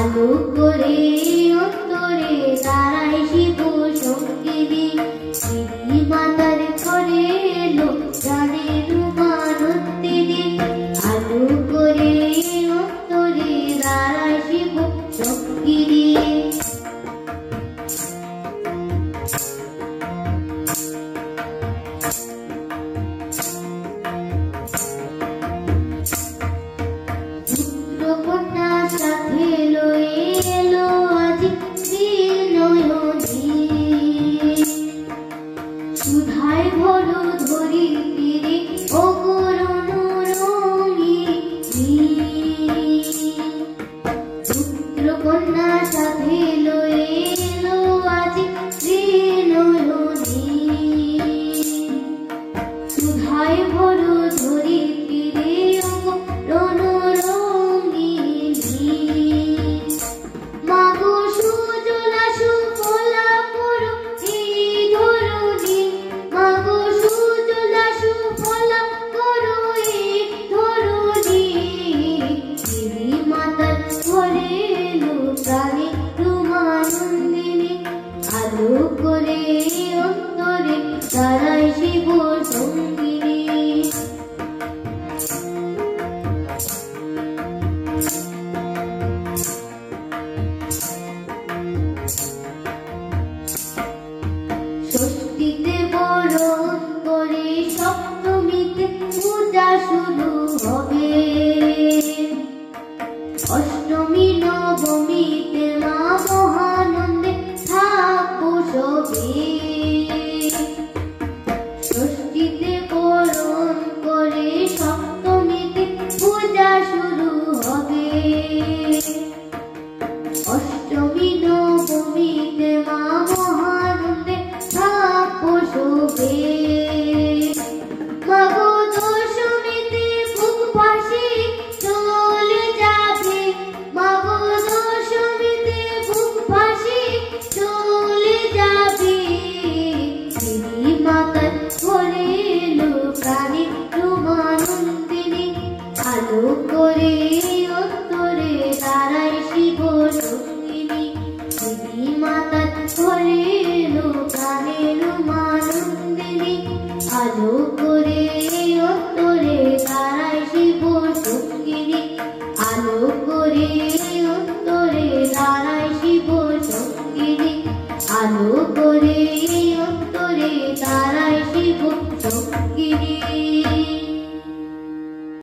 আলো করে অন্তরে তারাই শিব সঙ্গিনী সিদ্ধি মাতার ঘরে এলো প্রাণের মানন্দিনী আলো করে অন্তরে তারাই শিব সঙ্গিনী সুধায় ভরো ধরিত্রী অগরণ রঙিনী পুত্র কন্যা সাথে লয়ে এলো আজি শ্রীনয়নী সুধায় ভরো ধরিত্রী অগরণ রঙিনী মাগো সুজলা সুফলা করো এই ধরণী মাগো সুজলা সুফলা করো এই ধরণী দেবী মাতার ঘরে এলো প্রাণে রূপানন্দিনী আলো করে অন্তরে তারাই শিব সঙ্গিনী ষষ্ঠীতে বরণ করে সপ্তমীতে পূজা শুরু হবে অষ্টমী নবমীতে মা মহানন্দে থাকবো সবে ষষ্ঠীতে বরণ করে সপ্তমীতে পূজা শুরু হবে অষ্টমী নবমীতে মা মহানন্দে থাকবো শোবে মাগো দশমীতে বুক পাশে চলে যাবে মাগো দশমীতে বুক পাশে চলে যাবে দেবী মাতার ঘরে এলো প্রাণে রূপানন্দিনী আলো করে অন্তরে তারাই শিব সঙ্গিনী দেবী মাতার ঘরে এলো প্রাণে রূপানন্দিনী আলো করে অন্তরে তারাই শিব সঙ্গিনী আলো করে অন্তরে তারাই শিব সঙ্গিনী আলো করে অন্তরে তারাই শিব